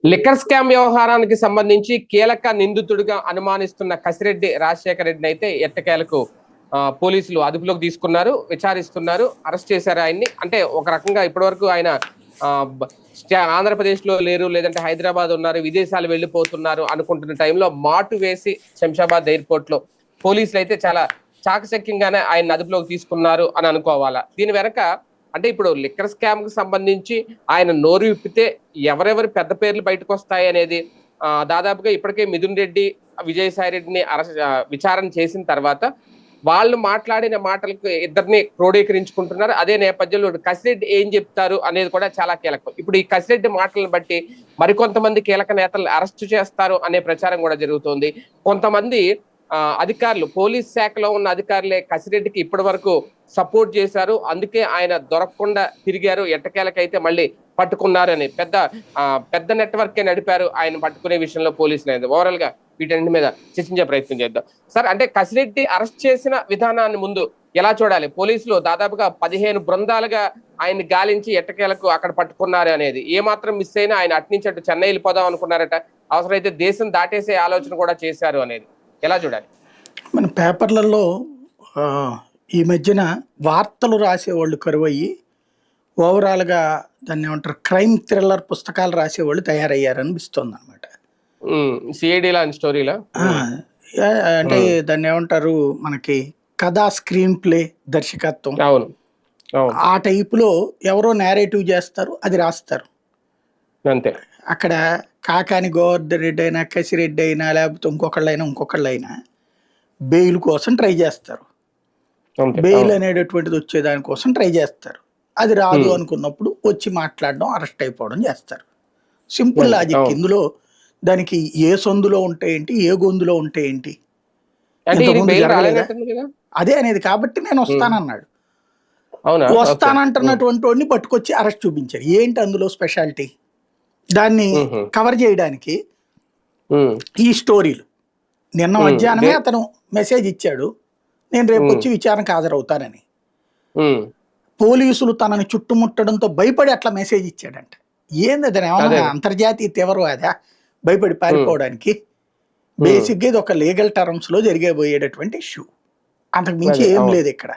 Liquor scam వ్యవహారానికి సంబంధించి కీలక నిందితుడిగా అనుమానిస్తున్న కసిరెడ్డి రాజశేఖర రెడ్డిని అయితే ఎట్టకేలకు పోలీసులు అదుపులోకి తీసుకున్నారు, విచారిస్తున్నారు, అరెస్ట్ చేశారు ఆయన్ని. అంటే ఒక రకంగా ఇప్పటివరకు ఆయన ఆంధ్రప్రదేశ్ లో లేరు, లేదంటే హైదరాబాద్ ఉన్నారు, విదేశాలు వెళ్ళిపోతున్నారు అనుకుంటున్న టైంలో మాటు వేసి శంషాబాద్ ఎయిర్పోర్ట్ లో పోలీసులు అయితే చాలా చాకచక్యంగానే ఆయన అదుపులోకి తీసుకున్నారు అని అనుకోవాలా. దీని వెనక అంటే ఇప్పుడు లిక్కర్ స్కామ్ కి సంబంధించి ఆయన నోరు విప్పితే ఎవరెవరి పెద్ద పేర్లు బయటకు వస్తాయి అనేది దాదాపుగా ఇప్పటికే మిథున్ రెడ్డి, విజయసాయి రెడ్డిని విచారణ చేసిన తర్వాత వాళ్ళు మాట్లాడిన మాటలకు ఇద్దరిని క్రోడీకరించుకుంటున్నారు. అదే నేపథ్యంలో కసిరెడ్డి ఏం చెప్తారు అనేది కూడా చాలా కీలకం. ఇప్పుడు ఈ కసిరెడ్డి మాటలను బట్టి మరికొంతమంది కీలక నేతలు అరెస్ట్ చేస్తారు అనే ప్రచారం కూడా జరుగుతోంది. కొంతమంది అధికారులు, పోలీస్ శాఖలో ఉన్న అధికారులే కసిరెడ్డికి ఇప్పటి వరకు సపోర్ట్ చేశారు, అందుకే ఆయన దొరకకుండా తిరిగారు, ఎట్టకేలకైతే మళ్ళీ పట్టుకున్నారు అని పెద్ద నెట్వర్కే నడిపారు ఆయన పట్టుకునే విషయంలో పోలీసులు అనేది. ఓవరాల్ గా వీటన్నిటి మీద చర్చించే ప్రయత్నం చేద్దాం సార్. అంటే కసిరెడ్డి అరెస్ట్ చేసిన విధానాన్ని ముందు ఎలా చూడాలి? పోలీసులు దాదాపుగా 15 బృందాలుగా ఆయన్ని గాలించి ఎట్టకేలకు అక్కడ పట్టుకున్నారు అనేది. ఏ మాత్రం మిస్ అయినా ఆయన అట్నుంచి అటు చెన్నై వెళ్ళిపోదాం అనుకున్నారట, అవసరమైతే దేశం దాటేసే ఆలోచన కూడా చేశారు అనేది ఎలా చూడాలి? మన పేపర్లలో ఈ మధ్యన వార్తలు రాసేవాళ్ళు కరువయ్యి ఓవరాల్గా దాన్ని ఏమంటారు, క్రైమ్ థ్రిల్లర్ పుస్తకాలు రాసేవాళ్ళు తయారయ్యారనిపిస్తుంది అనమాట. అంటే దాన్ని ఏమంటారు, మనకి కథా స్క్రీన్ ప్లే దర్శకత్వం ఆ టైపులో ఎవరో నేరేటివ్ చేస్తారు, అది రాస్తారు అంతే. అక్కడ కాకాని గోవర్ధన్ రెడ్డి అయినా, కసిరెడ్డి అయినా, లేకపోతే ఇంకొకళ్ళైనా బెయిల్ కోసం ట్రై చేస్తారు. బెయిల్ అనేటటువంటిది వచ్చే దానికోసం ట్రై చేస్తారు. అది రాదు అనుకున్నప్పుడు వచ్చి మాట్లాడడం, అరెస్ట్ అయిపోవడం చేస్తారు. Simple logic. ఇందులో దానికి ఏ సందులో ఉంటే ఏంటి, ఏ గొంతులో ఉంటే ఏంటి, అదే అనేది. కాబట్టి నేను వస్తానన్నాడు. వస్తానంటున్నటువంటి వాడిని పట్టుకొచ్చి అరెస్ట్ చూపించారు. ఏంటి అందులో స్పెషాలిటీ? దాన్ని కవర్ చేయడానికి ఈ స్టోరీలు. నిన్న మధ్యాహ్నమే అతను మెసేజ్ ఇచ్చాడు, నేను రేపు వచ్చి విచారణకు హాజరవుతానని. పోలీసులు తనని చుట్టుముట్టడంతో భయపడి అట్లా మెసేజ్ ఇచ్చాడంట. ఏంది అతను ఏమన్నా అంతర్జాతీయ తీవ్రవాదా భయపడి పారిపోవడానికి? బేసిక్ గా ఇది ఒక లీగల్ టర్మ్స్ లో జరిగేబోయేటటువంటి ఇష్యూ, అంతకు మించి ఏం లేదు. ఇక్కడ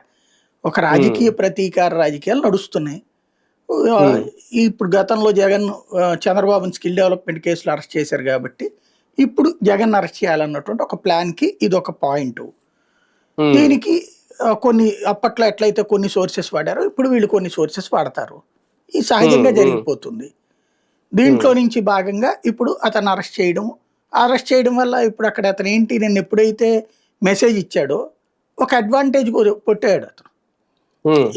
ఒక రాజకీయ ప్రతీకార రాజకీయాలు నడుస్తున్నాయి. ఇప్పుడు గతంలో జగన్ చంద్రబాబుని స్కిల్ డెవలప్మెంట్ కేసులు అరెస్ట్ చేశారు కాబట్టి ఇప్పుడు జగన్ అరెస్ట్ చేయాలన్నటువంటి ఒక ప్లాన్ కి ఇది ఒక పాయింట్. దీనికి కొన్ని అప్పట్లో ఎట్లయితే కొన్ని సోర్సెస్ వాడారో ఇప్పుడు వీళ్ళు కొన్ని సోర్సెస్ వాడతారు. ఇది సహజంగా జరిగిపోతుంది. దీంట్లో నుంచి భాగంగా ఇప్పుడు అతను అరెస్ట్ చేయడం వల్ల ఇప్పుడు అక్కడ అతను ఏంటి, నేను ఎప్పుడైతే మెసేజ్ ఇచ్చాడో ఒక అడ్వాంటేజ్ కొట్టాడు అతను.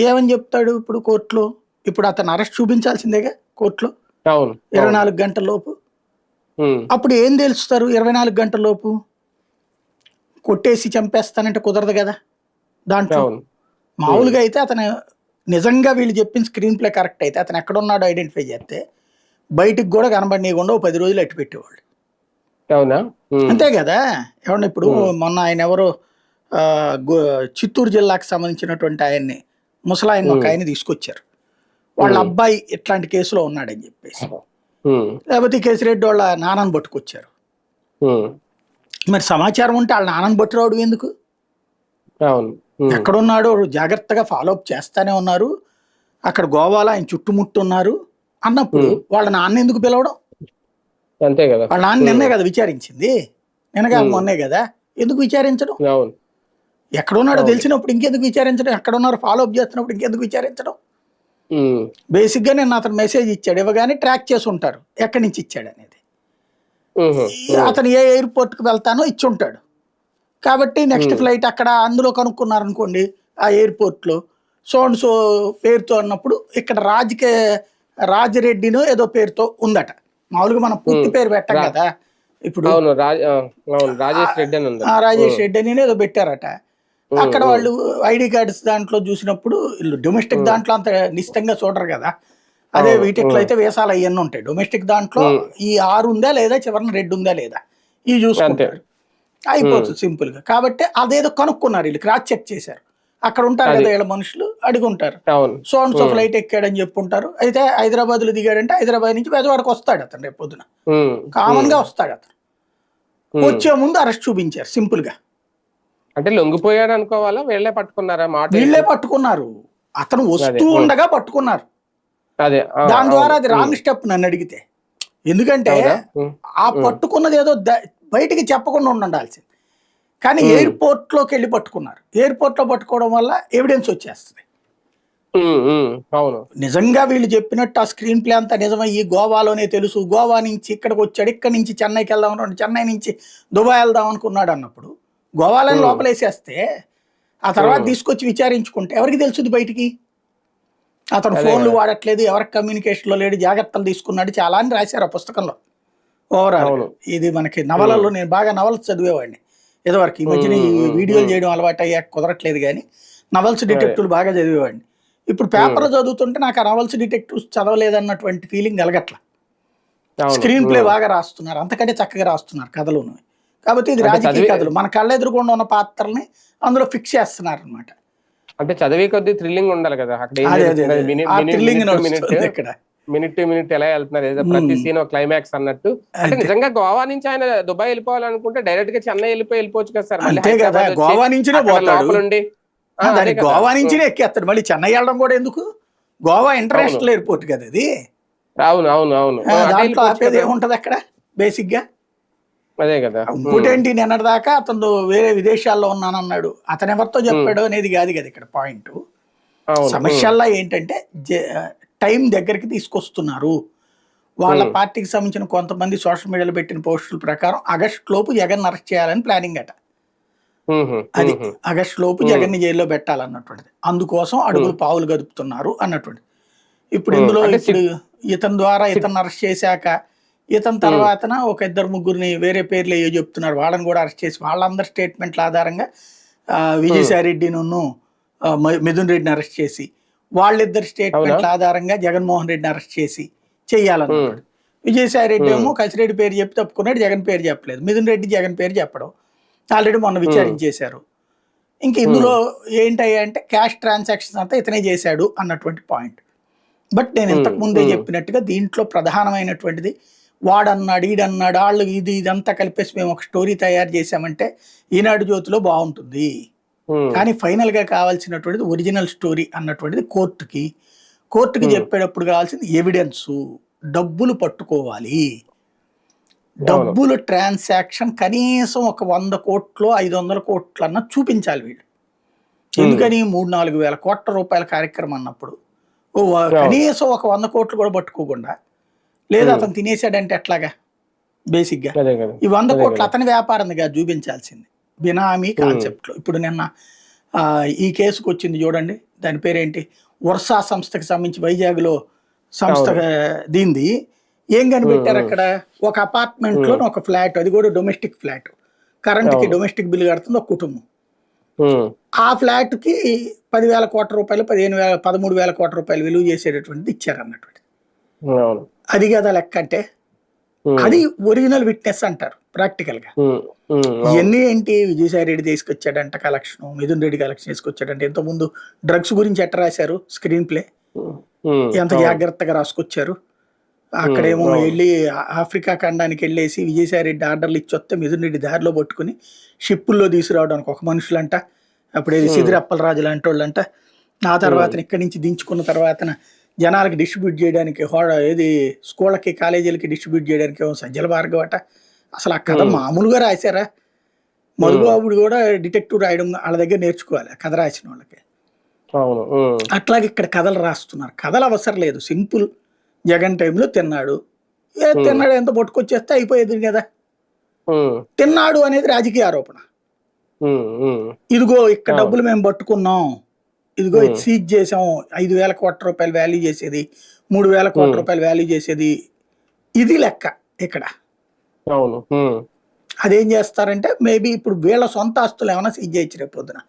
ఏమని చెప్తాడు ఇప్పుడు కోర్టులో? ఇప్పుడు అతను అరెస్ట్ చూపించాల్సిందేగా కోర్టులో 24 గంటల లోపు. అప్పుడు ఏం తెలుస్తారు 24 గంటల లోపు? కొట్టేసి చంపేస్తానంటే కుదరదు కదా. దాంట్లో మామూలుగా అయితే అతను నిజంగా వీళ్ళు చెప్పిన స్క్రీన్ ప్లే కరెక్ట్ అయితే అతను ఎక్కడున్నాడో ఐడెంటిఫై చేస్తే బయటికి కూడా కనబడినీయకుండా 10 రోజులు అట్టు పెట్టేవాళ్ళు. అంతే కదా. ఏమన్నా ఇప్పుడు మొన్న ఆయన ఎవరో చిత్తూరు జిల్లాకు సంబంధించినటువంటి ఆయన్ని, ముసలాయన్ని ఒక ఆయన తీసుకొచ్చారు. వాళ్ళ అబ్బాయి ఇట్లాంటి కేసులో ఉన్నాడని చెప్పేసి, లేకపోతే కేసిరెడ్డి వాళ్ళ నాన్నని పట్టుకొచ్చారు. మరి సమాచారం ఉంటే వాళ్ళ నాన్నని పట్టు రావడం ఎందుకు? ఎక్కడున్నాడో జాగ్రత్తగా ఫాలోఅప్ చేస్తానే ఉన్నారు, అక్కడ గోవాలో ఆయన చుట్టుముట్టున్నారు అన్నప్పుడు వాళ్ళ నాన్న ఎందుకు పిలవడం? అంతే కదా. వాళ్ళ నాన్న నిన్నే కదా విచారించింది, నిన్నగా మొన్నే కదా. ఎందుకు విచారించడం? ఎక్కడున్నాడో తెలిసినప్పుడు ఇంకెందుకు విచారించడం? ఎక్కడున్నారో ఫాలోఅప్ చేస్తున్నప్పుడు ఇంకెందుకు విచారించడం? బేసిక్ గా నేను అతను మెసేజ్ ఇచ్చాడు, ఇవ్వగానే ట్రాక్ చేసి ఉంటారు ఎక్కడి నుంచి ఇచ్చాడు అనేది. అతను ఏ ఎయిర్పోర్ట్ కి వెళ్తానో ఇచ్చి ఉంటాడు కాబట్టి నెక్స్ట్ ఫ్లైట్ అక్కడ అందులో కనుక్కున్నారు అనుకోండి, ఆ ఎయిర్పోర్ట్ లో సో అండ్ సో పేరుతో అన్నప్పుడు ఇక్కడ రాజిరెడ్డినో ఏదో పేరుతో ఉందట. మామూలుగా మనం పూర్తి పేరు పెట్టాం కదా. ఇప్పుడు రాజేష్ రెడ్డి అని ఏదో పెట్టారట. అక్కడ వాళ్ళు ఐడి కార్డ్స్ దాంట్లో చూసినప్పుడు డొమెస్టిక్ దాంట్లో అంత నిశ్చితంగా చూడరు కదా. అదే వీటిలో అయితే వేసాలు అవన్నీ ఉంటాయి. డొమెస్టిక్ దాంట్లో ఈ 6 ఉందా లేదా, చివరిన రెడ్ ఉందా లేదా, ఇవి చూసుకుంటారు, అయిపోతుంది సింపుల్ గా. కాబట్టి అదేదో కనుక్కున్నారు వీళ్ళు, క్రాస్ చెక్ చేశారు. అక్కడ ఉంటారు కదా వీళ్ళ మనుషులు, అడుగుంటారు. అవును. సో అండ్ సో ఫ్లైట్ ఎక్కాడని చెప్పుంటారు. అయితే హైదరాబాద్ లో దిగాడంటే హైదరాబాద్ నుంచి బెజవాడకు వస్తాడు అతను రేపు పొద్దున. కామన్ గా వస్తాడు అతను. వచ్చే ముందు అరెస్ట్ చూపించారు సింపుల్ గా. అంటే లొంగిపోయాడు అనుకోవాలా, వీళ్ళే పట్టుకున్నారా మాట? వీళ్ళే పట్టుకున్నారు, అతను వస్తూ ఉండగా పట్టుకున్నారు. అదే దాని ద్వారా అది రాంగ్ స్టెప్ నన్ను అడిగితే. ఎందుకంటే ఆ పట్టుకున్నది ఏదో బయటికి చెప్పకుండా ఉండాల్సింది, కానీ ఎయిర్పోర్ట్ లోకి వెళ్ళి పట్టుకున్నారు. ఎయిర్పోర్ట్ లో పట్టుకోవడం వల్ల ఎవిడెన్స్ వచ్చేస్తుంది. అవును, నిజంగా వీళ్ళు చెప్పినట్టు ఆ స్క్రీన్ ప్లే అంతా నిజమయ్యి గోవాలోనే తెలుసు, గోవా నుంచి ఇక్కడికి వచ్చాడు, ఇక్కడి నుంచి చెన్నైకి వెళ్దాం అనుకున్నాడు, చెన్నై నుంచి దుబాయ్ వెళ్దాం అనుకున్నాడు అన్నప్పుడు గోవాలని లోపలేసేస్తే ఆ తర్వాత తీసుకొచ్చి విచారించుకుంటే ఎవరికి తెలుసుది బయటికి? అతను ఫోన్లు వాడట్లేదు, ఎవరికి కమ్యూనికేషన్లో లేడు, జాగ్రత్తలు తీసుకున్నాడు చాలా అని రాశారు ఆ పుస్తకంలో. ఓవరాల్ ఇది మనకి నవలలో, నేను బాగా నవల్స్ చదివేవాడిని ఇదివరకు. ఈ మధ్యన ఈ వీడియోలు చేయడం అలవాటు అయ్యాక కుదరట్లేదు, కానీ నవల్స్ డిటెక్టివ్లు బాగా చదివేవాడిని. ఇప్పుడు పేపర్లో చదువుతుంటే నాకు ఆ నవల్స్ డిటెక్టివ్స్ చదవలేదన్నటువంటి ఫీలింగ్ కలగట్ల. స్క్రీన్ ప్లే బాగా రాస్తున్నారు, అంతకంటే చక్కగా రాస్తున్నారు కథలును. కాబట్టి ఇది రాజకీయ కథలు, మన కళ్ళ ఎదురుగుండా ఉన్న పాత్రల్ని అందులో ఫిక్స్ చేస్తున్నారు అనమాట. అంటే చదివే కొద్ది థ్రిల్లింగ్ ఉండాలి కదా అక్కడ. మినిట్ టు మినిట్ ఎలా వెళ్తున్నారు, ఏదో ప్రతి సీన్ క్లైమాక్స్ అన్నట్టు. అంటే నిజంగా గోవా నుంచి ఆయన దుబాయ్ వెళ్ళిపోవాలనుకుంటే డైరెక్ట్ గా చెన్నై వెళ్ళిపోవచ్చు కదా సార్. గోవా నుంచినే పోతాడు, నుండి గోవా నుంచినే ఎక్కేస్తాడు. మళ్ళీ చెన్నై వెళ్ళడం కూడా ఎందుకు? గోవా ఇంటర్నేషనల్ ఎయిర్పోర్ట్ కదా అది. అవును అవును అవును, దాంట్లో ఆపేది ఏముంటది అక్కడ బేసిక్ గా? అదే కదా. ఇంకోటేంటి, నిన్నటిదాకా అతను వేరే విదేశాల్లో ఉన్నానన్నాడు, అతను ఎవరితో చెప్పాడు అనేది కాదు కదా ఇక్కడ పాయింట్. సమస్యల్లో ఏంటంటే టైం దగ్గరికి తీసుకొస్తున్నారు. వాళ్ళ పార్టీకి సంబంధించిన కొంతమంది సోషల్ మీడియాలో పెట్టిన పోస్టుల ప్రకారం ఆగస్టు లోపు జగన్ అరెస్ట్ చేయాలని ప్లానింగ్ అట. అది ఆగస్టు లోపు జగన్ ని జైల్లో పెట్టాలన్నటువంటిది. అందుకోసం అడుగులు పావులు గదుపుతున్నారు అన్నటువంటిది. ఇప్పుడు ఇందులో ఇప్పుడు ఇతని ద్వారా ఇతను అరెస్ట్ చేశాక ఇతని తర్వాతన ఒక ఇద్దరు ముగ్గురిని వేరే పేర్లు ఏవో చెప్తున్నారు, వాళ్ళని కూడా అరెస్ట్ చేసి వాళ్ళందరి స్టేట్మెంట్ల ఆధారంగా విజయసాయి రెడ్డిను మిథున్ రెడ్డిని అరెస్ట్ చేసి వాళ్ళిద్దరు స్టేట్మెంట్ల ఆధారంగా జగన్మోహన్ రెడ్డిని అరెస్ట్ చేసి చెయ్యాలన్నమాట. విజయసాయి రెడ్డి ఏమో కసిరెడ్డి పేరు చెప్పి తప్పుకున్నాడు, జగన్ పేరు చెప్పలేదు. మిథున్ రెడ్డి జగన్ పేరు చెప్పడం ఆల్రెడీ మొన్న విచారించేశారు. ఇంక ఇందులో ఏంటయ్యా అంటే క్యాష్ ట్రాన్సాక్షన్స్ అంతా ఇతనే చేశాడు అన్నటువంటి పాయింట్. బట్ నేను ఇంతకు ముందే చెప్పినట్టుగా దీంట్లో ప్రధానమైనటువంటిది వాడన్నాడు ఈడన్నాడు వాళ్ళు ఇదంతా కలిపేసి మేము ఒక స్టోరీ తయారు చేసామంటే ఈనాడు జ్యోతిలో బాగుంటుంది. కానీ ఫైనల్ గా కావాల్సినటువంటిది ఒరిజినల్ స్టోరీ అన్నటువంటిది కోర్టుకి చెప్పేటప్పుడు కావాల్సింది ఎవిడెన్స్, డబ్బులు పట్టుకోవాలి. డబ్బులు ట్రాన్సాక్షన్ కనీసం ఒక 100 కోట్లు 500 కోట్లు అన్న చూపించాలి వీళ్ళు. ఎందుకని 3-4 వేల కోట్ల రూపాయల కార్యక్రమం అన్నప్పుడు కనీసం ఒక 100 కోట్లు కూడా పట్టుకోకుండా, లేదా అతను తినేసాడంటే ఎట్లాగా? బేసిక్ గా ఈ 100 కోట్లు అతని వ్యాపారంగా చూపించాల్సింది బినామీ కాన్సెప్ట్ లో. ఇప్పుడు నిన్న ఈ కేసుకు వచ్చింది చూడండి, దాని పేరేంటి, వర్షా సంస్థకి సంబంధించి వైజాగ్ లో సంస్థ దీంది. ఏం కనిపెట్టారు అక్కడ? ఒక అపార్ట్మెంట్ లో ఒక ఫ్లాట్, అది కూడా డొమెస్టిక్ ఫ్లాట్, కరెంట్ కి డొమెస్టిక్ బిల్ కడుతుంది ఒక కుటుంబం. ఆ ఫ్లాట్ కి 10,000 కోట్ల రూపాయలు 13,000 కోట్ల రూపాయలు విలువ చేసేటటువంటిది ఇచ్చారు అన్నటువంటి. అది కదా లెక్క అంటే. అది ఒరిజినల్ విట్నెస్ అంటారు ప్రాక్టికల్ గా. ఇవన్నీ ఏంటి, విజయసాయి రెడ్డి తీసుకొచ్చాడంట కలెక్షన్, మిథున్ రెడ్డి కలెక్షన్ తీసుకొచ్చాడంటే. ఎంతో ముందు డ్రగ్స్ గురించి ఎట్లా రాశారు స్క్రీన్ ప్లే, ఎంత జాగ్రత్తగా రాసుకొచ్చారు. అక్కడేమో వెళ్ళి ఆఫ్రికా ఖండానికి వెళ్ళేసి విజయసాయి రెడ్డి ఆర్డర్లు ఇచ్చొస్తే మిథున్ రెడ్డి దారిలో పట్టుకుని షిప్పుల్లో తీసుకురావడానికి ఒక మనుషులంట, అప్పుడు ఏది సిదిరప్పలరాజు లాంటి వాళ్ళంట. ఆ తర్వాత ఇక్కడి నుంచి దించుకున్న తర్వాత జనాలకి డిస్ట్రిబ్యూట్ చేయడానికి, ఏది స్కూళ్ళకి కాలేజీలకి డిస్ట్రిబ్యూట్ చేయడానికి సజ్జల భార్గవ అట. అసలు ఆ కథ మామూలుగా రాశారా? మధుబాబుడు కూడా డిటెక్టివ్ రాయడం వాళ్ళ దగ్గర నేర్చుకోవాలి కథ రాసిన వాళ్ళకి. అట్లాగే ఇక్కడ కథలు రాస్తున్నారు. కథలు అవసరం లేదు, సింపుల్. జగన్ టైంలో తిన్నాడు, తిన్నాడు ఎంత పట్టుకొచ్చేస్తే అయిపోయేది కదా. తిన్నాడు అనేది రాజకీయ ఆరోపణ. ఇదిగో ఇక్కడ డబ్బులు మేము పట్టుకున్నాం, ఇదిగో ఇది సీజ్ చేసాం, 5,000 కోట్ల రూపాయలు వాల్యూ చేసేది, 3,000 కోట్ల రూపాయలు వాల్యూ చేసేది, ఇది లెక్క ఇక్కడ. అదేం చేస్తారంటే మేబీ ఇప్పుడు వీళ్ళ సొంత ఆస్తులు ఏమైనా సీజ్ చేయొచ్చు రేపు పొద్దున.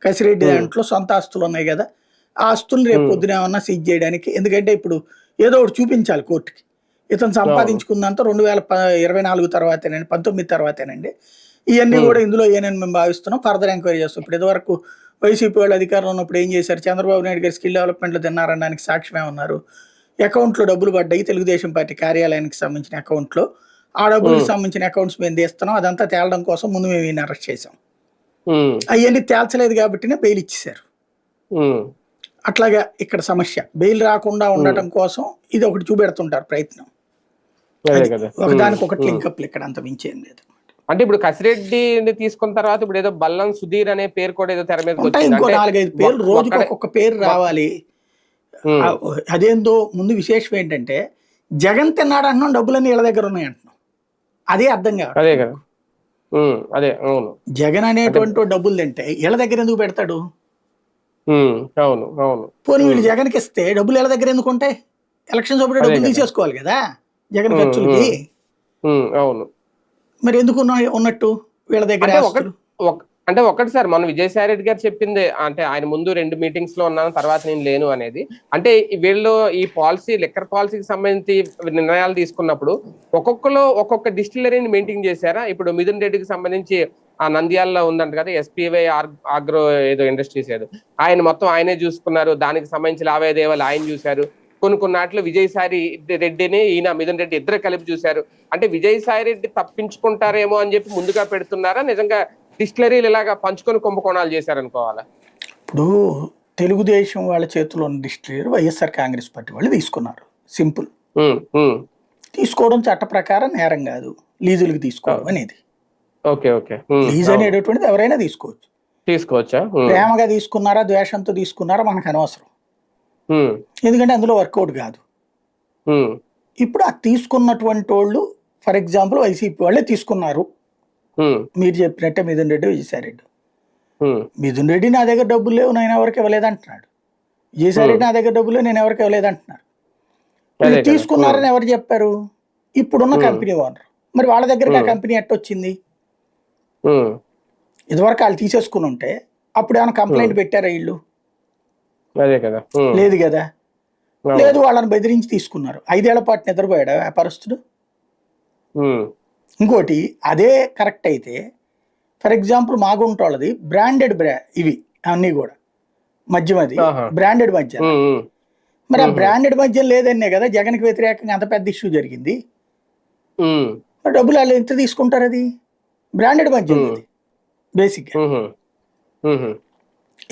కసిరెడ్డి దాంట్లో సొంత ఆస్తులు ఉన్నాయి కదా, ఆ ఆస్తులు రేపు పొద్దున ఏమన్నా సీజ్ చేయడానికి. ఎందుకంటే ఇప్పుడు ఏదో ఒకటి చూపించాలి కోర్టుకి. ఇతను సంపాదించుకుందంతా 2024 తర్వాతేనండి, 19 తర్వాతేనండి. ఇవన్నీ కూడా ఇందులో ఏనని మేము భావిస్తున్నాం, ఫర్దర్ ఎంక్వైరీ చేస్తాం. ఇప్పుడు ఇదివరకు వైసీపీ వాళ్ళు అధికారంలో ఉన్నప్పుడు ఏం చేశారు? చంద్రబాబు నాయుడు గారు స్కిల్ డెవలప్మెంట్లో తిన్నారనడానికి సాక్ష్యమే ఉన్నారు. అకౌంట్లో డబ్బులు పడ్డాయి తెలుగుదేశం పార్టీ కార్యాలయానికి సంబంధించిన అకౌంట్లో. ఆ డబ్బులకు సంబంధించిన అకౌంట్స్ మేము తీస్తున్నాం, అదంతా తేలడం కోసం ముందు మేము ఈయన అరెస్ట్ చేసాం. అవన్నీ తేల్చలేదు కాబట్టినే బెయిల్ ఇచ్చేశారు. అట్లాగా ఇక్కడ సమస్య బెయిల్ రాకుండా ఉండటం కోసం ఇది ఒకటి చూపెడుతుంటారు ప్రయత్నం. ఒకదానికి ఒకటి లింకప్లు ఇక్కడ అంత మించేం లేదు. అంటే ఇప్పుడు కసిరెడ్డిని తీసుకున్న తర్వాత ఇప్పుడు ఏదో బల్లం సుధీర్ అనే పేరు కూడా ఏదో తెర మీద ఇంకో 4-5 పేర్లు రోజుకి ఒక్కొక్క పేరు రావాలి. అదేందో ముందు విశేషం ఏంటంటే జగన్ తిన్నాడు అంటున్నాం, డబ్బులన్నీ వీళ్ళ దగ్గర ఉన్నాయి అంటున్నాం. అదే అర్థం కాదు. అదే అవును, జగన్ అనేటువంటి డబ్బులు తింటే వీళ్ళ దగ్గర ఎందుకు పెడతాడు? అవును అవును. పోనీ వీళ్ళు జగన్కి ఇస్తే డబ్బులు వీళ్ళ దగ్గర ఎందుకు ఉంటాయి? ఎలక్షన్స్ అప్పుడు డబ్బులు తీసేసుకోవాలి కదా జగన్ ఖర్చులకి. అవును, మరి ఎందుకు ఉన్నట్టు వీళ్ళ దగ్గర? అంటే ఒకటి సార్, మన విజయసాయి రెడ్డి గారు చెప్పింది అంటే ఆయన ముందు 2 మీటింగ్స్ లో ఉన్నాను, తర్వాత నేను లేను అనేది. అంటే వీళ్ళు ఈ పాలసీ లిక్కర్ పాలసీకి సంబంధించి నిర్ణయాలు తీసుకున్నప్పుడు ఒక్కొక్కరు ఒక్కొక్క డిస్టిలరీని మెయింటైన్ చేశారా? ఇప్పుడు మిథున్ రెడ్డికి సంబంధించి ఆ నంద్యాలలో ఉందంట కదా ఎస్పీవై ఆగ్రో ఏదో ఇండస్ట్రీస్ ఏదో, ఆయన మొత్తం ఆయనే చూసుకున్నారు, దానికి సంబంధించి లావాదేవీలు ఆయన చూశారు. కొన్నిటిలో విజయసాయి రెడ్డిని ఈయన మిథున్ రెడ్డి ఇద్దరు కలిపి చూశారు. అంటే విజయసాయి రెడ్డి తప్పించుకుంటారేమో అని చెప్పి ముందుగా పెడుతున్నారా, నిజంగా డిస్టిలరీలు ఇలాగా పంచుకొని కుంభకోణాలు చేశారనుకోవాలా? ఇప్పుడు తెలుగుదేశం వాళ్ళ చేతిలో ఉన్న డిస్టిలరీ వైఎస్ఆర్ కాంగ్రెస్ పార్టీ వాళ్ళు తీసుకున్నారు. సింపుల్. తీసుకోవడం చట్ట ప్రకారం నేరం కాదు, లీజులకి తీసుకోవడం అనేది. లీజ్ అనేటటువంటిది ఎవరైనా తీసుకోవచ్చా? ప్రేమగా తీసుకున్నారా ద్వేషంతో తీసుకున్నారా మనకు అనవసరం, ఎందుకంటే అందులో వర్కౌట్ కాదు. ఇప్పుడు ఆ తీసుకున్నటువంటి వాళ్ళు ఫర్ ఎగ్జాంపుల్ వైసీపీ వాళ్ళే తీసుకున్నారు. మీరు చెప్పినట్టే మిథున్ రెడ్డి, విజయసాయి రెడ్డి. మిథున్ రెడ్డి నా దగ్గర డబ్బులు లేవు, నేను ఎవరికి ఇవ్వలేదంటున్నాడు. విజయసాయి రెడ్డి నా దగ్గర డబ్బులు నేను ఎవరికి ఇవ్వలేదంటున్నారు. వీళ్ళు తీసుకున్నారని ఎవరు చెప్పారు? ఇప్పుడున్న కంపెనీ ఓనర్. మరి వాళ్ళ దగ్గరికి ఆ కంపెనీ ఎట్టొచ్చింది? ఇదివరకు వాళ్ళు తీసేసుకుని ఉంటే అప్పుడు ఏమైనా కంప్లైంట్ పెట్టారా వీళ్ళు? లేదు కదా. లేదు, వాళ్ళని బెదిరించి తీసుకున్నారు. 5 ఏళ్ల పాటు నిద్రపోయాడా వ్యాపారస్తుడు? ఇంకోటి అదే కరెక్ట్ అయితే ఫర్ ఎగ్జాంపుల్ మాగుంటోళ్ళది బ్రాండెడ్ ఇవి అన్నీ కూడా మద్యం, అది బ్రాండెడ్ మద్యం. మరి ఆ బ్రాండెడ్ మద్యం లేదనే కదా జగన్కి వ్యతిరేకంగా అంత పెద్ద ఇష్యూ జరిగింది. మరి డబ్బులు వాళ్ళు ఎంత తీసుకుంటారు? అది బ్రాండెడ్ మద్యం అది బేసిక్.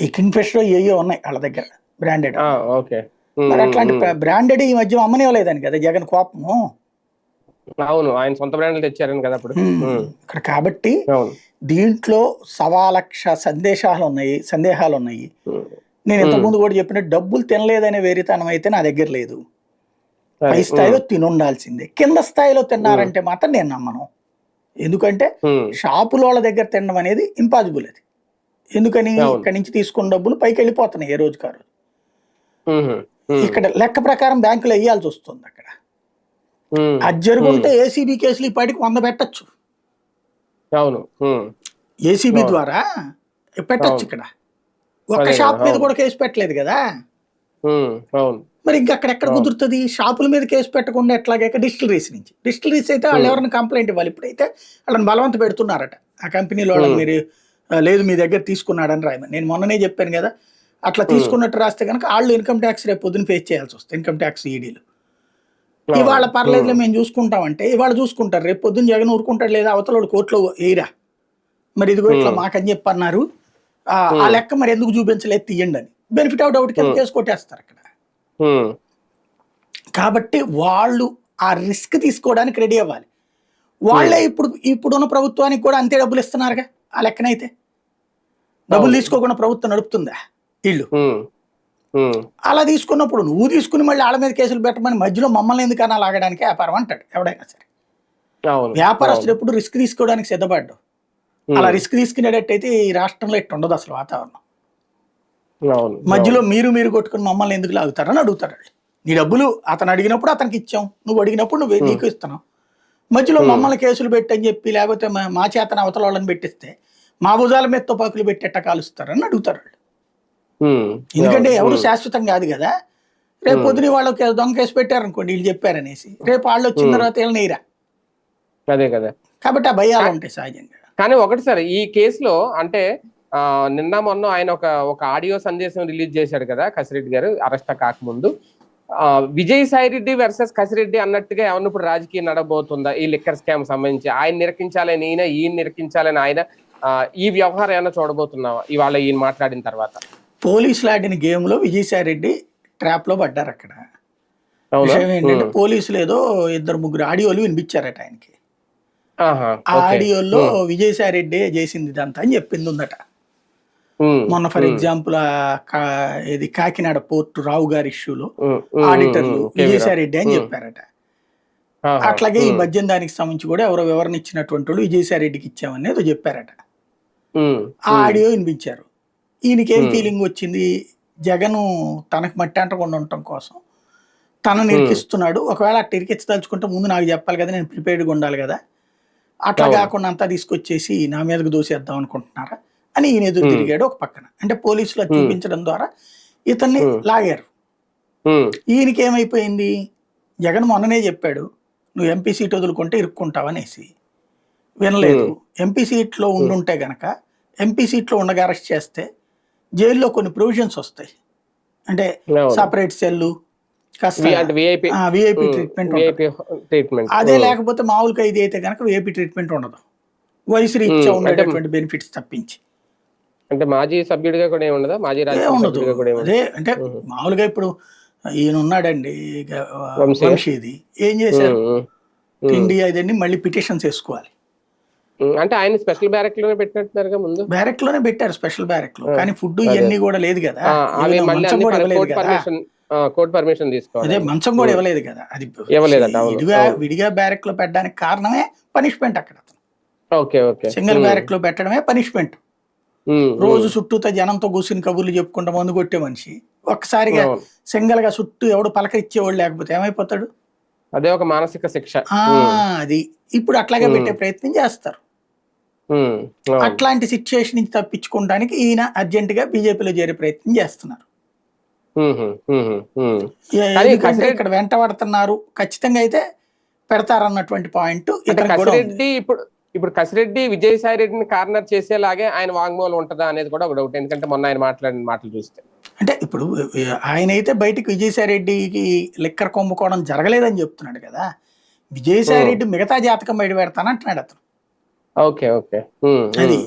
ఈ కింగ్ ఫిషర్ ఏయో ఉన్నాయి వాళ్ళ దగ్గర బ్రాండెడ్. మరి అట్లాంటి బ్రాండెడ్ ఈ మధ్య అమ్మనివ్వలేదని కదా జగన్ కోపము. అవును, ఆయన సొంత బ్రాండ్లు తెచ్చారని కదా అప్పుడు ఇక్కడ. కాబట్టి దీంట్లో 1,00,000 సందేహాలు ఉన్నాయి. నేను ఇంతకుముందు కూడా చెప్పినట్టు డబ్బులు తినలేదనే వేరితనం అయితే నా దగ్గర లేదు. పై స్థాయిలో తినుండాల్సిందే, కింద స్థాయిలో తిన్నారంటే మాత్రం నేను నమ్మను. ఎందుకంటే షాపులోళ్ళ దగ్గర తినడం అనేది ఇంపాసిబుల్. అది ఎందుకని? ఇక్కడి నుంచి తీసుకున్న డబ్బులు పైకి వెళ్ళిపోతున్నాయి ఏ రోజు కారు. ఇక్కడ లెక్క ప్రకారం బ్యాంకులు వేయాల్సి వస్తుంది. అక్కడ అది జరుగుంటే ఏసీబీ కేసులు ఈ పాటికి 100 పెట్టచ్చు. ఏసీబీ ద్వారా పెట్టచ్చు. ఇక్కడ ఒక్క షాప్ మీద కూడా కేసు పెట్టలేదు కదా. మరి ఇంకా అక్కడెక్కడ కుదురుతుంది? షాపుల మీద కేసు పెట్టకుండా ఎట్లాగే డిస్టిలరీస్ నుంచి. డిస్టిలరీస్ అయితే వాళ్ళు ఎవరైనా కంప్లైంట్ ఇవ్వాలి. ఇప్పుడైతే వాళ్ళని బలవంత పెడుతున్నారట ఆ కంపెనీలో. వాళ్ళని మీరు లేదు మీ దగ్గర తీసుకున్నాడని రాయమని. నేను మొన్ననే చెప్పాను కదా, అట్లా తీసుకున్నట్టు రాస్తే కనుక వాళ్ళు ఇన్కమ్ ట్యాక్స్ రేపు పొద్దున ఫేస్ చేయాల్సి వస్తుంది. ఇన్కమ్ ట్యాక్స్ ఈడీలు ఇవాళ పర్లేదులే మేము చూసుకుంటామంటే ఇవాళ చూసుకుంటారు, రేపు పొద్దున్న జగన్ ఊరుకుంటాడు లేదా అవతల కోర్టులో వేయరా. మరి ఇదిగో ఇట్లా మాకని చెప్పన్నారు, ఆ లెక్క మరి ఎందుకు చూపించలేదు తీయండి అని బెనిఫిట్ ఆఫ్ డౌట్ కింద కేసు కొట్టేస్తారు అక్కడ. కాబట్టి వాళ్ళు ఆ రిస్క్ తీసుకోవడానికి రెడీ అవ్వాలి. వాళ్ళే ఇప్పుడున్న ప్రభుత్వానికి కూడా అంతే డబ్బులు ఇస్తున్నారుగా. ఆ లెక్కనైతే డబ్బులు తీసుకోకుండా ప్రభుత్వం నడుపుతుందా? వీళ్ళు అలా తీసుకున్నప్పుడు నువ్వు తీసుకుని మళ్ళీ వాళ్ళ మీద కేసులు పెట్టమని మధ్యలో మమ్మల్ని ఎందుకన్నా లాగడానికి వ్యాపారం అంటాడు ఎవడైనా సరే. వ్యాపారస్తుడు ఎప్పుడు రిస్క్ తీసుకోవడానికి సిద్ధపడ్డాడు. అలా రిస్క్ తీసుకునేటట్టయితే ఈ రాష్ట్రంలో ఇట్టు ఉండదు అసలు వాతావరణం. మధ్యలో మీరు కొట్టుకుని మమ్మల్ని ఎందుకు లాగుతారని అడుగుతాడు. నీ డబ్బులు అతను అడిగినప్పుడు అతనికి ఇచ్చాం, నువ్వు అడిగినప్పుడు నువ్వు నీకు ఇస్తున్నావు. మధ్యలో మమ్మల్ని కేసులు పెట్టని చెప్పి లేకపోతే మా చేతన అవతల వాళ్ళని పెట్టిస్తే మా భుజాల మీద తుపాకులు పెట్టేట కాలుస్తారని అడుగుతారు. ఎందుకంటే ఎవరు శాశ్వతం కాదు కదా. రేపు పొద్దున వాళ్ళకి దొంగ కేసు పెట్టారనుకోండి వీళ్ళు చెప్పారనేసి, రేపు వాళ్ళు వచ్చిన తర్వాత వీళ్ళు నెయ్యరా. అదే కదా. కాబట్టి ఆ భయాలు ఉంటాయి సహజంగా. కానీ ఒకటి సార్, ఈ కేసులో అంటే నిన్న మొన్న ఆయన ఒక ఆడియో సందేశం రిలీజ్ చేశాడు కదా కసిరెడ్డి గారు అరెస్ట్ కాకముందు. విజయసాయి రెడ్డి వర్సెస్ కసిరెడ్డి అన్నట్టుగా ఏమన్నా ఇప్పుడు రాజకీయం నడబోతుందా ఈ లిక్కర్ స్కామ్ సంబంధించి? ఆయన నిరకించాలని ఈయన నిరకించాలని ఆయన, ఈ వ్యవహారం ఏమన్నా చూడబోతున్నావా ఇవాళ ఈయన మాట్లాడిన తర్వాత? పోలీసులు ఆడిన గేమ్ లో విజయసాయి రెడ్డి ట్రాప్ లో పడ్డారు. అక్కడ విషయం ఏంటంటే పోలీసులు ఏదో 2-3 ఆడియోలు వినిపించారట ఆయనకి. ఆ ఆడియోల్లో విజయసాయి రెడ్డి చేసింది ఇదంతా అని చెప్పింది ఉందట. మొన్న ఫర్ ఎగ్జాంపుల్ ఇది కాకినాడ పోర్టు రావు గారి ఇష్యూలో ఆడిటర్లు విజయసాయి రెడ్డి అని చెప్పారట. అట్లాగే ఈ మద్యం దానికి సంబంధించి కూడా ఎవరో వివరణ ఇచ్చినటువంటి వాళ్ళు విజయసాయి రెడ్డికి ఇచ్చామని ఏదో చెప్పారట. ఆ ఆడియో వినిపించారు. ఈయనకేం ఫీలింగ్ వచ్చింది, జగన్ తనకు మట్టి అంటకుండా ఉండటం కోసం తనను ఇరికిస్తున్నాడు, ఒకవేళ అట్లా ఇరికించదలుచుకుంటే ముందు నాకు చెప్పాలి కదా, నేను ప్రిపేర్డ్గా ఉండాలి కదా, అట్లా కాకుండా అంతా తీసుకొచ్చేసి నా మీదకు దోసేద్దాం అనుకుంటున్నారా అని ఈయన ఎదురు తిరిగాడు ఒక పక్కన. అంటే పోలీసులు చూపించడం ద్వారా ఇతన్ని లాగారు. ఈయనకి ఏమైపోయింది, జగన్ మొన్ననే చెప్పాడు నువ్వు ఎంపీ సీట్ వదులుకుంటే ఇరుక్కుంటావు అనేసి, వినలేదు. ఎంపీ సీట్లో ఉండుంటే గనక ఎంపీ సీట్లో ఉండగా అరెస్ట్ చేస్తే జైల్లో కొన్ని ప్రొవిజన్స్ వస్తాయి. అంటే సపరేట్ సెల్లు, విఐపి ట్రీట్మెంట్. అదే లేకపోతే మామూలు ఖైదీ అయితే కనుక విఐపి ట్రీట్మెంట్ ఉండదు, వయసు రీత్యా ఉండేటటువంటి బెనిఫిట్స్ తప్పించి. అంటే మాజీ సభ్యుడిగా కూడా ఏముండదు, మాజీ ఉండదు. అదే అంటే మామూలుగా ఇప్పుడు ఈయన ఉన్నాడండి వంశీది, ఏం చేశారు, ఇండియా ఇదన్నీ మళ్ళీ పిటిషన్స్ వేసుకోవాలి. అంటే ఆయన స్పెషల్ బ్యారెక్ లోనే పెట్టినట్టున్నారు, ముందు బ్యారెక్ లోనే పెట్టారు, స్పెషల్ బ్యారెక్ లో. కానీ ఫుడ్ ఇవన్నీ కూడా లేదు కదా, కోర్టు పర్మిషన్ తీసుకోవాలి. అదే మంచం కూడా ఇవ్వలేదు కదా, అది విడిగా బ్యారెక్ లో పెట్టడానికి కారణమే పనిష్మెంట్. అక్కడ సింగిల్ బ్యారెక్ లో పెట్టడమే పనిష్మెంట్. రోజు చుట్టూతో జనంతో కూర్చుని కబుర్లు చెప్పుకుంటా మందు కొట్టే మనిషి ఒక్కసారిగా సింగిల్ గా చుట్టూ ఎవడు పలకరించేవాడు లేకపోతే ఏమైపోతాడు? అదే ఒక మానసిక శిక్ష. అది ఇప్పుడు అట్లాగే పెట్టే ప్రయత్నం చేస్తారు. అట్లాంటి సిచ్యుయేషన్ నుంచి తప్పించుకోవడానికి ఈయన అర్జెంట్ గా బీజేపీలో చేరే ప్రయత్నం చేస్తున్నారు. ఇక్కడ వెంట పడుతున్నారు, ఖచ్చితంగా అయితే పెడతారన్నటువంటి పాయింట్. ఇప్పుడు కసిరెడ్డి విజయసాయి రెడ్డిని కార్నర్ చేసేలాగే ఆయన వాంగ్మూలం ఉంటుందా అనేది కూడా ఒక డౌట్. ఎందుకంటే మొన్న ఆయన మాట్లాడిన మాటలు చూస్తే, అంటే ఇప్పుడు ఆయన అయితే బయటకు విజయసాయి రెడ్డికి లిక్కర్ కొమ్ముకోవడం జరగలేదని చెప్తున్నాడు కదా. విజయసాయి రెడ్డి మిగతా జాతకం బయట పెడతానంటున్నాడు అతను. అది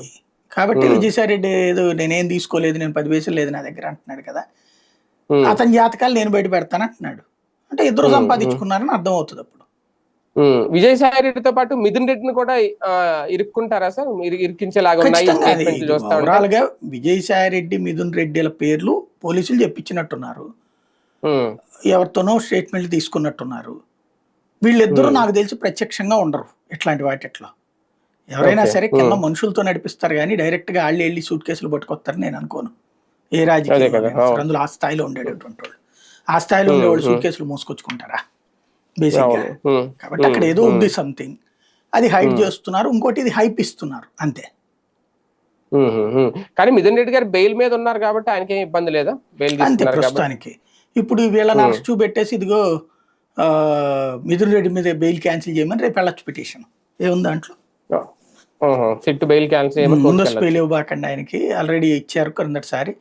కాబట్టి విజయసాయి రెడ్డి ఏదో నేనేం తీసుకోలేదు, నేను 10 పైసలు లేదు నా దగ్గర అంటున్నాడు కదా. అతని జాతకాలు నేను బయట పెడతానంటున్నాడు. అంటే ఇద్దరు సంపాదించుకున్నారని అర్థం అవుతుంది. అప్పుడు విజయసాయి రెడ్డితో పాటు మిథున్ రెడ్డిని కూడా ఇరుక్కుంటారా సార్? ఇరికించేలాగా ఓవరాల్గా విజయసాయి రెడ్డి మిథున్ రెడ్డిల పేర్లు పోలీసులు చెప్పించినట్టున్నారు, ఎవరితోనో స్టేట్మెంట్లు తీసుకున్నట్టున్నారు. వీళ్ళిద్దరూ నాకు తెలిసి ప్రత్యక్షంగా ఉండరు ఇట్లాంటి వాటిట్లో. ఎవరైనా సరే కింద మనుషులతో నడిపిస్తారు కానీ డైరెక్ట్ గా వాళ్ళు వెళ్ళి సూట్ కేసులు పట్టుకొస్తారని నేను అనుకోను. ఏ రాజకీయ అందులో ఆ స్థాయిలో ఉండేటటువంటి వాళ్ళు, ఆ స్థాయిలో ఉండేవాళ్ళు సూట్ కేసులు మోసుకొచ్చుకుంటారా బేసిక్ గా? కాబట్టి అక్కడ ఏదో ఉంది సంథింగ్, అది హైడ్ చేస్తున్నారు. ఇంకోటి ఇది హైప్ ఇస్తున్నారు అంతే. కానీ మిథున్ రెడ్డి గారు బెయిల్ మీద ఉన్నారు కాబట్టి ఆయనకి ఏం ఇబ్బంది లేదా? అంతే ప్రస్తుతానికి. ఇప్పుడు వీళ్ళని అరెస్ట్ చూపెట్టేసి ఇదిగో మిథున్ రెడ్డి మీద బెయిల్ క్యాన్సిల్ చేయమని రేపు వెళ్ళొచ్చు పిటిషన్. ఏముంది దాంట్లో? ముందస్తు బెయిల్ ఇవ్వబాకండి ఆయనకి, ఆల్రెడీ ఇచ్చారు క్రిందటిసారి.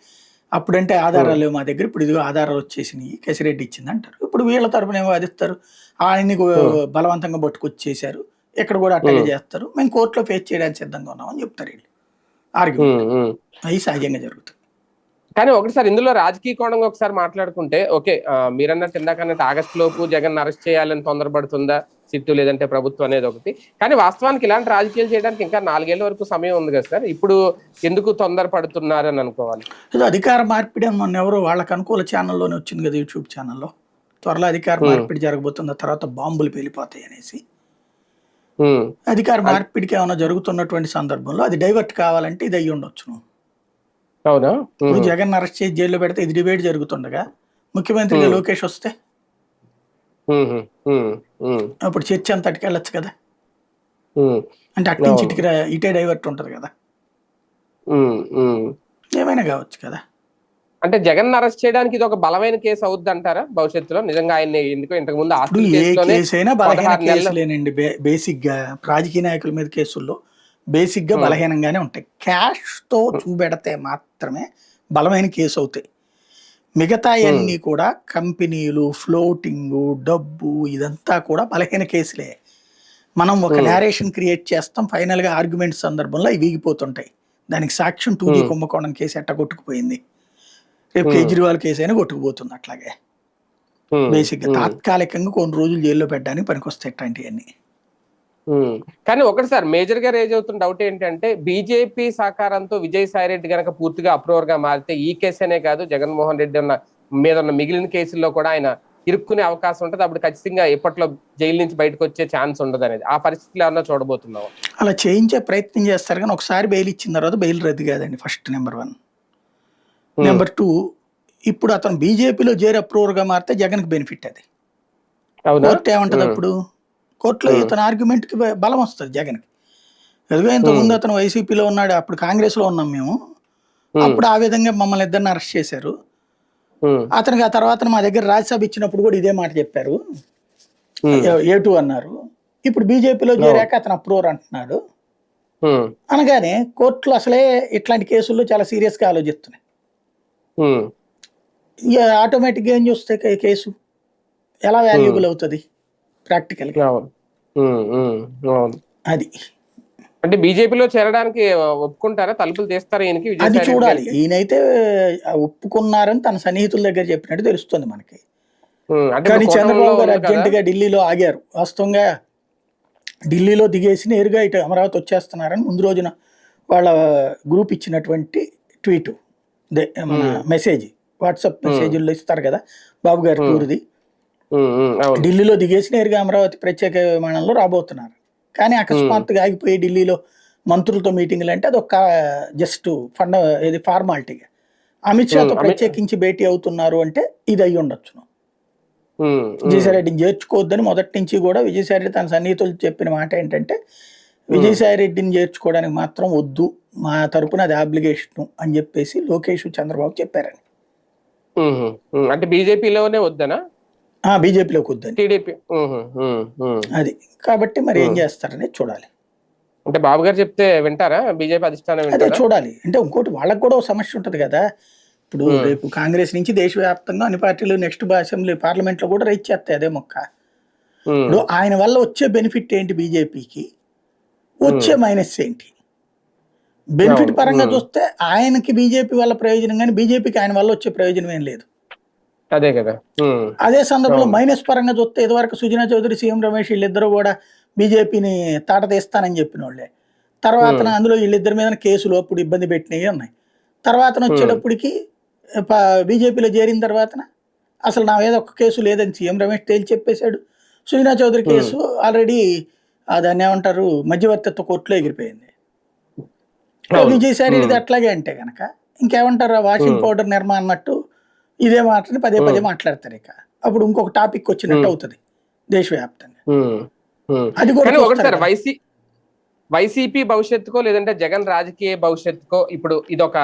అప్పుడంటే ఆధారాలు లేవు మా దగ్గర, ఇప్పుడు ఇదిగో ఆధారాలు వచ్చేసినాయి, కసిరెడ్డి ఇచ్చింది అంటారు. ఇప్పుడు వీళ్ళ తరపున ఏమో వాదిస్తారు, ఆయన్ని బలవంతంగా పట్టుకొచ్చేసారు, ఇక్కడ కూడా అట్లాగే చేస్తారు, మేము కోర్టులో ఫేస్ చేయడానికి సిద్ధంగా ఉన్నాం అని చెప్తారు వీళ్ళు. ఆర్గ్యుమెంట్ అవి సహజంగా జరుగుతుంది. కానీ ఒకటిసారి ఇందులో రాజకీయ కోణంగా ఒకసారి మాట్లాడుకుంటే, ఓకే మీరన్నట్టు ఇందాకన్నట్టు ఆగస్టు లోపు జగన్ అరెస్ట్ చేయాలని తొందరపడుతుందా సిట్టు లేదంటే ప్రభుత్వం అనేది ఒకటి. కానీ వాస్తవానికి ఇలాంటి రాజకీయాలు చేయడానికి ఇంకా 4 ఏళ్ల వరకు సమయం ఉంది కదా సార్. ఇప్పుడు ఎందుకు తొందరపడుతున్నారని అనుకోవాలి? అధికార మార్పిడి మొన్న ఎవరో వాళ్ళకి అనుకూల ఛానల్లోనే వచ్చింది కదా, యూట్యూబ్ ఛానల్లో, త్వరలో అధికార మార్పిడి జరగబోతుంది, తర్వాత బాంబులు పేలిపోతాయి అనేసి. అధికార మార్పిడికి ఏమైనా జరుగుతున్నటువంటి సందర్భంలో అది డైవర్ట్ కావాలంటే ఇది అయ్యి ఉండొచ్చు. అవునా? ఇప్పుడు జగన్ అరెస్ట్ చేసి జైల్లో పెడితే ఇది డిబేట్ జరుగుతుండగా ముఖ్యమంత్రిగా లోకేష్ వస్తే అప్పుడు చర్చ అంతటికి వెళ్ళొచ్చు కదా. అంటే అటు నుంచి ఇటే డైవర్ట్ ఉంటది కదా, ఏమైనా కావచ్చు కదా. అంటే జగన్ అరెస్ట్ చేయడానికి ఇది ఒక బలమైన కేసు అవుద్ది అంటారా భవిష్యత్తులో? నిజంగా ఆయన ఎందుకు ఇంతకు ముందు ఏ కేసు అయినా బలహీన కేసులేనండి. బేసిక్ గా రాజకీయ నాయకుల మీద కేసుల్లో బేసిక్ గా బలహీనంగానే ఉంటాయి. క్యాష్ తో చూపెడితే మాత్రమే బలమైన కేసు అవుతాయి. మిగతా అన్ని కూడా కంపెనీలు, ఫ్లోటింగ్, డబ్బు, ఇదంతా కూడా బలహీన కేసులే. మనం ఒక నేరేషన్ క్రియేట్ చేస్తాం, ఫైనల్ గా ఆర్గ్యుమెంట్ సందర్భంలో అవి వీగిపోతుంటాయి. దానికి సాక్ష్యం 2G కుంభకోణం కేసు ఎట్ట కొట్టుకుపోయింది, రేపు కేజ్రీవాల్ కేసు అయినా కొట్టుకుపోతుంది. అట్లాగే బేసిక్ గా తాత్కాలికంగా కొన్ని రోజులు జైల్లో పెట్టడానికి పనికొస్తాయి ఇట్లాంటివన్నీ. కానీ ఒకటి సార్ మేజర్ గా రేజ్ అవుతున్న డౌట్ ఏంటంటే, బీజేపీ సహకారంతో విజయసాయి రెడ్డి గనక పూర్తిగా అప్రూవర్ గా మారితే ఈ కేసేనే కాదు, జగన్మోహన్ రెడ్డి మీద ఉన్న మిగిలిన కేసుల్లో కూడా ఆయన ఇరుక్కునే అవకాశం ఉంటుంది. అప్పుడు ఖచ్చితంగా ఎప్పట్లో జైలు నుంచి బయటకు వచ్చే ఛాన్స్ ఉండదు అనేది, ఆ పరిస్థితులు ఏమన్నా చూడబోతున్నాం. అలా చేయించే ప్రయత్నం చేస్తారు కానీ ఒకసారి బెయిల్ ఇచ్చిన తర్వాత బెయిల్ రద్దు కాదండి. First number 1. నెంబర్ 2, ఇప్పుడు అతను బీజేపీలో చేరి అప్రూవర్ గా మారితే జగన్ కి బెనిఫిట్. అది కోర్టు ఏమంటది అప్పుడు? కోర్టులో ఇతను ఆర్గ్యుమెంట్ కి బలం వస్తుంది జగన్ కి. ఎదుగు ఇంతకుముందు అతను వైసీపీలో ఉన్నాడు, అప్పుడు కాంగ్రెస్ లో ఉన్నాం మేము, అప్పుడు ఆ విధంగా మమ్మల్ని ఇద్దరిని అరెస్ట్ చేశారు. అతనికి ఆ తర్వాత మా దగ్గర రాజ్యసభ ఇచ్చినప్పుడు కూడా ఇదే మాట చెప్పారు, A2 అన్నారు. ఇప్పుడు బీజేపీలో చేరాక అతను అప్రూవర్ అంటున్నాడు. అనగానే కోర్టులు అసలే ఇట్లాంటి కేసుల్లో చాలా సీరియస్ గా ఆలోచిస్తున్నాయి. ఆటోమేటిక్ గా ఏం చూస్తే కేసు ఎలా వాల్యుబుల్ అవుతుంది ప్రాక్టికల్ గా. అది అంటే బీజేపీలో చేరడానికి ఒప్పుకుంటారా, తలుపులు తీస్తారా ఈయనకి? అది చూడాలి. ఈయనైతే ఒప్పుకున్నారని తన సన్నిహితుల దగ్గర చెప్పినట్టు తెలుస్తుంది మనకి. కానీ చంద్రబాబు గారు అర్జెంట్ గా ఢిల్లీలో ఆగారు. వాస్తవంగా ఢిల్లీలో దిగేసి నేరుగా ఇటు అమరావతి వచ్చేస్తున్నారని ముందు రోజున వాళ్ళ గ్రూప్ ఇచ్చినటువంటి ట్వీట్, మన మెసేజ్, వాట్సాప్ మెసేజ్లో ఇస్తారు కదా బాబు గారి టూర్ది. ఢిల్లీలో దిగేసి నేరుగా అమరావతి ప్రత్యేక విమానంలో రాబోతున్నారు. కానీ అకస్మాత్తుగా ఆగిపోయి ఢిల్లీలో మంత్రులతో మీటింగ్లు అంటే అదొక జస్ట్ ఫార్మాలిటీగా. అమిత్ షాతో ప్రత్యేకించి భేటీ అవుతున్నారు అంటే ఇది అయ్యి ఉండొచ్చు. విజయసాయి రెడ్డిని చేర్చుకోవద్దని మొదటి నుంచి కూడా విజయసాయి రెడ్డి తన సన్నిహితులు చెప్పిన మాట ఏంటంటే, విజయసాయి రెడ్డిని చేర్చుకోవడానికి మాత్రం వద్దు, మా తరపున అది ఆబ్లిగేషన్ అని చెప్పేసి లోకేష్, చంద్రబాబు చెప్పారని. అంటే బీజేపీలోనే వద్దనా? బీజేపీలోకి వద్దని, టీడీపీ. అది కాబట్టి మరి ఏం చేస్తారని చూడాలి. అంటే బాబు గారు చెప్తే వింటారా బీజేపీ అధిష్టానం? అదే చూడాలి. అంటే ఇంకోటి వాళ్ళకి కూడా సమస్య ఉంటది కదా. ఇప్పుడు రేపు కాంగ్రెస్ నుంచి దేశవ్యాప్తంగా అన్ని పార్టీలు నెక్స్ట్ అసెంబ్లీ పార్లమెంట్ లో కూడా రైట్ చేస్తాయి అదే మొక్క. ఇప్పుడు ఆయన వల్ల వచ్చే బెనిఫిట్ ఏంటి, బీజేపీకి వచ్చే మైనస్ ఏంటి? బెనిఫిట్ పరంగా చూస్తే ఆయనకి బీజేపీ వల్ల ప్రయోజనం, కానీ బీజేపీకి ఆయన వల్ల వచ్చే ప్రయోజనం ఏం లేదు. అదే కదా. అదే సందర్భంలో మైనస్ పరంగా చూస్తే ఇదివరకు సుజనా చౌదరి, సీఎం రమేష్ వీళ్ళిద్దరూ కూడా బీజేపీని తాట తీస్తానని చెప్పిన వాళ్ళే. తర్వాత అందులో వీళ్ళిద్దరి మీద కేసులు అప్పుడు ఇబ్బంది పెట్టినవి ఉన్నాయి. తర్వాత వచ్చేటప్పటికి బీజేపీలో చేరిన తర్వాత అసలు నా మీద ఒక్క కేసు లేదని సీఎం రమేష్ తేల్చి చెప్పేశాడు. సుజనా చౌదరి కేసు ఆల్రెడీ దాన్ని ఏమంటారు, మధ్యవర్తిత్వ కోర్టులో ఎగిరిపోయింది. విజయసాయి రెడ్డిది అట్లాగే అంటే కనుక ఇంకేమంటారు, వాషింగ్ పౌడర్ నిర్మా అన్నట్టు ఇదే మాటని పదే పదే మాట్లాడతారు. ఇక అప్పుడు ఇంకొక టాపిక్ వచ్చినట్టు అవుతుంది దేశవ్యాప్తంగా. అది కూడా వైసీపీ భవిష్యత్తుకో లేదంటే జగన్ రాజకీయ భవిష్యత్తుకో ఇప్పుడు ఇదొక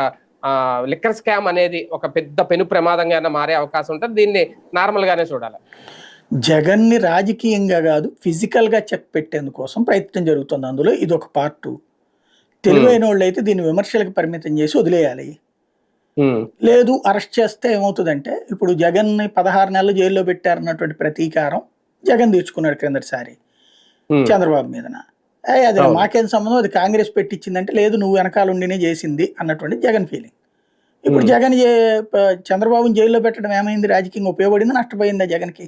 లిక్కర్ స్కామ్ అనేది ఒక పెద్ద పెను ప్రమాదంగా మారే అవకాశం ఉంటుంది. దీన్ని నార్మల్ గానే చూడాలి. జగన్ ని రాజకీయంగా కాదు ఫిజికల్ గా చెక్ పెట్టేందుకోసం ప్రయత్నం జరుగుతుంది. అందులో ఇది ఒక పార్ట్. తెలివైన వాళ్ళు అయితే దీన్ని విమర్శలకు పరిమితం చేసి వదిలేయాలి. లేదు అరెస్ట్ చేస్తే ఏమవుతుందంటే, ఇప్పుడు జగన్ ని 16 నెలలు జైల్లో పెట్టారన్నటువంటి ప్రతీకారం జగన్ తీర్చుకున్నాడు క్రిందటిసారి చంద్రబాబు మీదన. అది మాకేం సంబంధం, అది కాంగ్రెస్ పెట్టించిందంటే, లేదు నువ్వు వెనకాల ఉండినే చేసింది అన్నటువంటి జగన్ ఫీలింగ్. ఇప్పుడు జగన్ చంద్రబాబుని జైల్లో పెట్టడం ఏమైంది, రాజకీయంగా ఉపయోగపడింది, నష్టపోయిందా జగన్కి?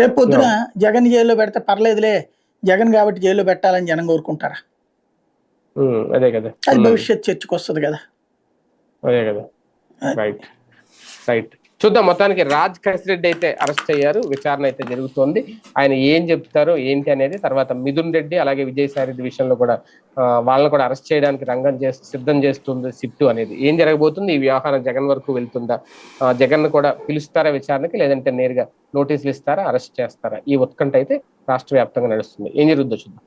రేపు పొద్దున జగన్ జైల్లో పెడితే పర్లేదులే, జగన్ కాబట్టి జైల్లో పెట్టాలని జనం కోరుకుంటారా? అదే కదా, అది భవిష్యత్ చర్చకు వస్తుంది కదా. అదే కదా. రైట్ రైట్ చూద్దాం. మొత్తానికి రాజ్ కసిరెడ్డి అయితే అరెస్ట్ అయ్యారు, విచారణ అయితే జరుగుతోంది. ఆయన ఏం చెప్తారో ఏంటి అనేది, తర్వాత మిథున్ రెడ్డి అలాగే విజయసాయి రెడ్డి విషయంలో కూడా వాళ్ళని కూడా అరెస్ట్ చేయడానికి సిద్ధం చేస్తుంది సిట్టు అనేది. ఏం జరగబోతుంది, ఈ వ్యవహారం జగన్ వరకు వెళ్తుందా, జగన్ కూడా పిలుస్తారా విచారణకి, లేదంటే నేరుగా నోటీసులు ఇస్తారా, అరెస్ట్ చేస్తారా, ఈ ఉత్కంఠ అయితే రాష్ట్ర వ్యాప్తంగా నడుస్తుంది. ఏం జరుగుతుందో చూద్దాం.